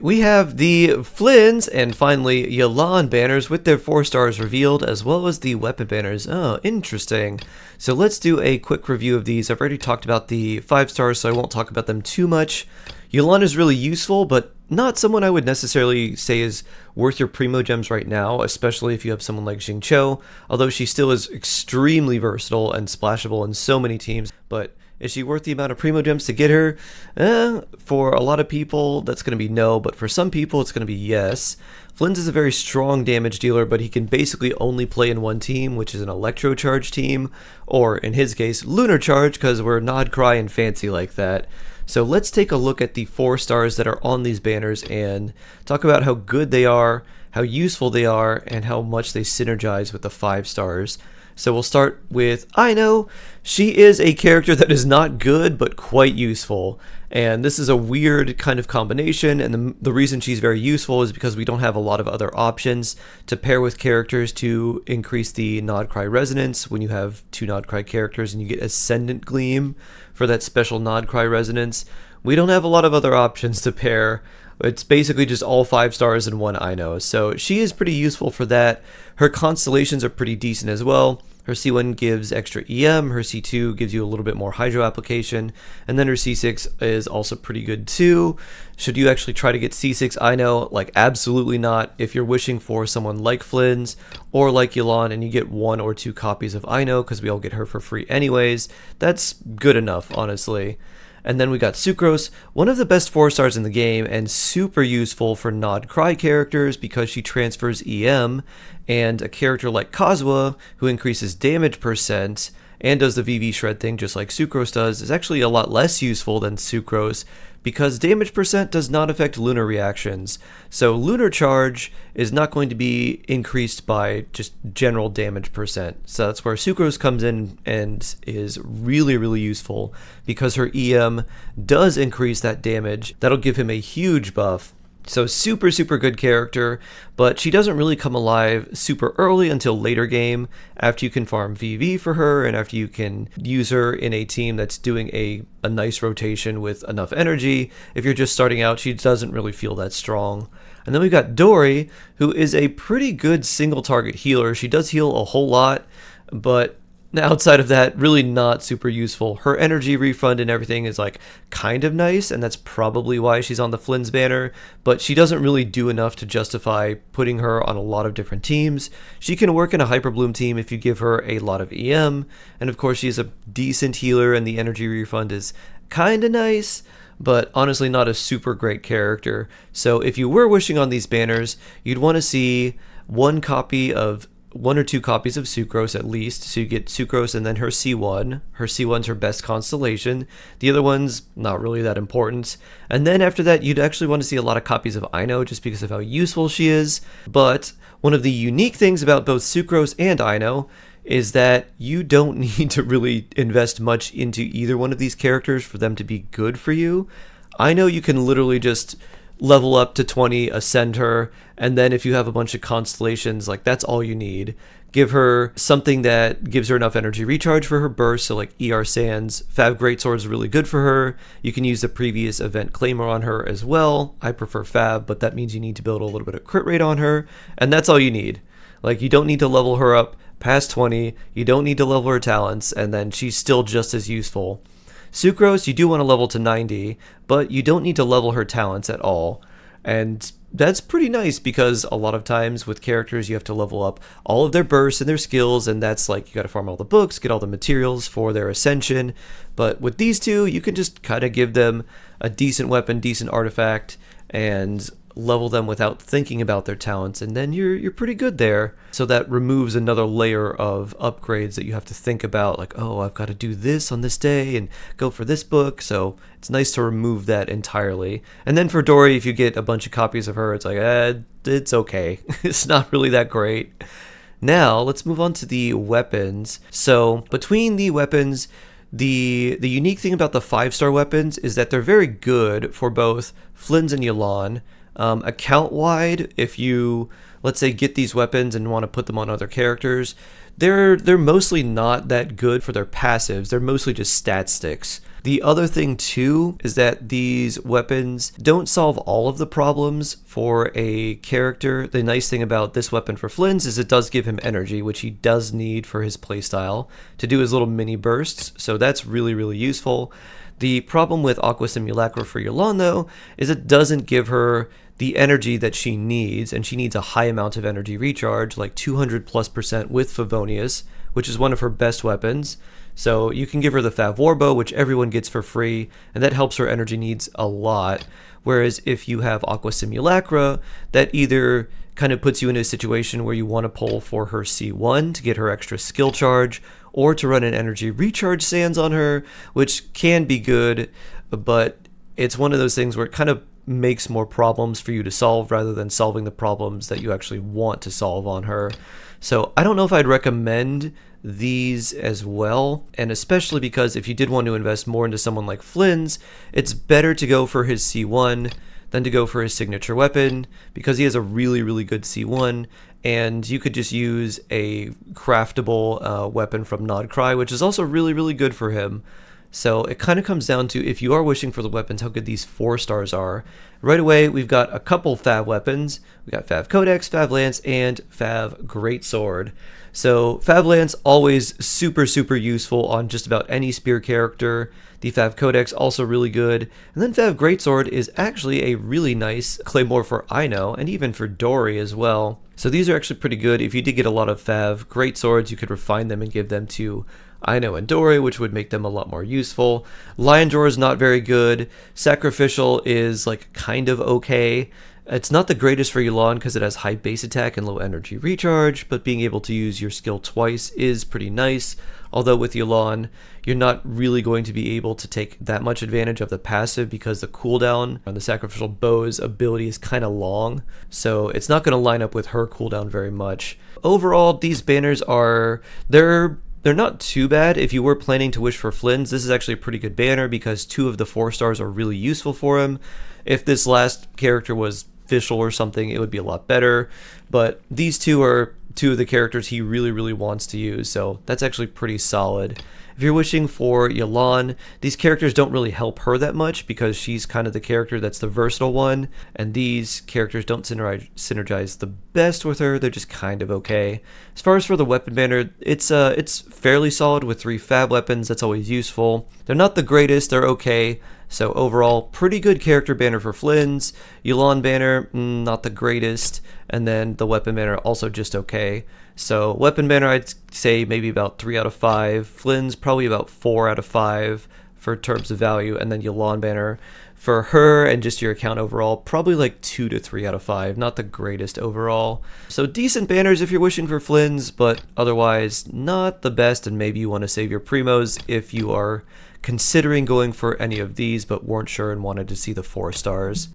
We have the Flins and finally Yelan banners with their 4 stars revealed, as well as the weapon banners. Oh, interesting. So let's do a quick review of these. I've already talked about the 5 stars, so I won't talk about them too much. Yelan is really useful, but not someone I would necessarily say is worth your primogems right now, especially if you have someone like Xingqiu, although she still is extremely versatile and splashable in so many teams. But is she worth the amount of primogems to get her? For a lot of people, that's going to be no, but for some people, it's going to be yes. Flins is a very strong damage dealer, but he can basically only play in one team, which is an Electro Charge team, or in his case, Lunar Charge, because we're Nod, Cry, and fancy like that. So let's take a look at the 4 stars that are on these banners and talk about how good they are, how useful they are, and how much they synergize with the 5 stars. So we'll start with Aino. She is a character that is not good, but quite useful. And this is a weird kind of combination, and the reason she's very useful is because we don't have a lot of other options to pair with characters to increase the Nod Cry resonance. When you have 2 Nod Cry characters and you get Ascendant Gleam for that special Nod Cry resonance, we don't have a lot of other options to pair. It's basically just all 5 stars in one Aino, so she is pretty useful for that. Her constellations are pretty decent as well. Her C1 gives extra EM, her C2 gives you a little bit more hydro application, and then her C6 is also pretty good too. Should you actually try to get C6 Aino? Like, absolutely not. If you're wishing for someone like Flins or like Yelan and you get 1 or 2 copies of Aino, because we all get her for free anyways, that's good enough, honestly. And then we got Sucrose, one of the best 4 stars in the game and super useful for Nod Cry characters because she transfers EM, and a character like Kazuha, who increases damage percent and does the VV shred thing just like Sucrose does, is actually a lot less useful than Sucrose because damage percent does not affect lunar reactions. So lunar charge is not going to be increased by just general damage percent. So that's where Sucrose comes in and is really, really useful because her EM does increase that damage. That'll give him a huge buff. So super, super good character, but she doesn't really come alive super early until later game, after you can farm VV for her and after you can use her in a team that's doing a nice rotation with enough energy. If you're just starting out, she doesn't really feel that strong. And then we've got Dori, who is a pretty good single target healer. She does heal a whole lot, but outside of that, really not super useful. Her energy refund and everything is like kind of nice, and that's probably why she's on the Flins banner, but she doesn't really do enough to justify putting her on a lot of different teams. She can work in a Hyper Bloom team if you give her a lot of EM, and of course she's a decent healer and the energy refund is kind of nice, but honestly not a super great character. So if you were wishing on these banners, you'd want to see 1 or 2 copies of Sucrose at least, so you get Sucrose and then her C1. Her C1's her best constellation. The other one's not really that important. And then after that, you'd actually want to see a lot of copies of Aino just because of how useful she is. But one of the unique things about both Sucrose and Aino is that you don't need to really invest much into either one of these characters for them to be good for you. Aino, you can literally just level up to 20, ascend her, and then if you have a bunch of constellations, like, that's all you need. Give her something that gives her enough energy recharge for her burst, so like ER Sands. Fab Greatsword is really good for her. You can use the previous event Claimer on her as well. I prefer Fab, but that means you need to build a little bit of crit rate on her, and that's all you need. Like, you don't need to level her up past 20, you don't need to level her talents, and then she's still just as useful. Sucrose, you do want to level to 90, but you don't need to level her talents at all. And that's pretty nice because a lot of times with characters you have to level up all of their bursts and their skills, and that's like you got to farm all the books, get all the materials for their ascension. But with these two, you can just kind of give them a decent weapon, decent artifact, and level them without thinking about their talents, and then you're pretty good there. So that removes another layer of upgrades that you have to think about, like, oh, I've got to do this on this day and go for this book. So it's nice to remove that entirely. And then for Dori, if you get a bunch of copies of her, it's like, it's okay. It's not really that great. Now let's move on to the weapons. So between the weapons, the unique thing about the 5-star weapons is that they're very good for both Flins and Yelan. Account-wide, if you, let's say, get these weapons and want to put them on other characters, they're mostly not that good for their passives. They're mostly just stat sticks. The other thing too is that these weapons don't solve all of the problems for a character. The nice thing about this weapon for Flins is it does give him energy, which he does need for his playstyle to do his little mini bursts, so that's really, really useful. The problem with Aqua Simulacra for Yelan, though, is it doesn't give her the energy that she needs, and she needs a high amount of energy recharge, like 200+% with Favonius, which is one of her best weapons. So you can give her the Fav Warbow, which everyone gets for free, and that helps her energy needs a lot. Whereas if you have Aqua Simulacra, that either kind of puts you in a situation where you want to pull for her C1 to get her extra skill charge, or to run an energy recharge sands on her, which can be good, but it's one of those things where it kind of makes more problems for you to solve rather than solving the problems that you actually want to solve on her. So I don't know if I'd recommend these as well, and especially because if you did want to invest more into someone like Flins, it's better to go for his C1 than to go for his signature weapon, because he has a really, really good C1, and you could just use a craftable weapon from Nod Cry, which is also really, really good for him. So it kind of comes down to, if you are wishing for the weapons, how good these 4 stars are. Right away, we've got a couple Fav weapons. We got Fav Codex, Fav Lance, and Fav Greatsword. So Fav Lance, always super, super useful on just about any spear character. The Fav Codex, also really good. And then Fav Greatsword is actually a really nice claymore for Aino, and even for Dori as well. So these are actually pretty good. If you did get a lot of Fav Greatswords, you could refine them and give them to Aino and Dori, which would make them a lot more useful. Lion Drawer is not very good. Sacrificial is like kind of okay. It's not the greatest for Yelan because it has high base attack and low energy recharge, but being able to use your skill twice is pretty nice. Although with Yelan, you're not really going to be able to take that much advantage of the passive because the cooldown on the Sacrificial Bow's ability is kind of long, so it's not going to line up with her cooldown very much. Overall, these banners are, they're not too bad. If you were planning to wish for Flins, this is actually a pretty good banner because 2 of the 4 stars are really useful for him. If this last character was Fischl or something, it would be a lot better, but these 2 are 2 of the characters he really, really wants to use, so that's actually pretty solid. If you're wishing for Yelan, these characters don't really help her that much because she's kind of the character that's the versatile one, and these characters don't synergize the best with her. They're just kind of okay. As far as for the weapon banner, it's fairly solid with 3 Fab weapons. That's always useful. They're not the greatest, they're okay. So overall, pretty good character banner for Flins. Yelan banner, not the greatest. And then the weapon banner, also just okay. So weapon banner, I'd say maybe about 3 out of 5. Flins, probably about 4 out of 5 for terms of value. And then Yelan banner, for her and just your account overall, probably like 2 to 3 out of 5. Not the greatest overall. So decent banners if you're wishing for Flins, but otherwise not the best. And maybe you want to save your primos if you are considering going for any of these but weren't sure and wanted to see the 4 stars.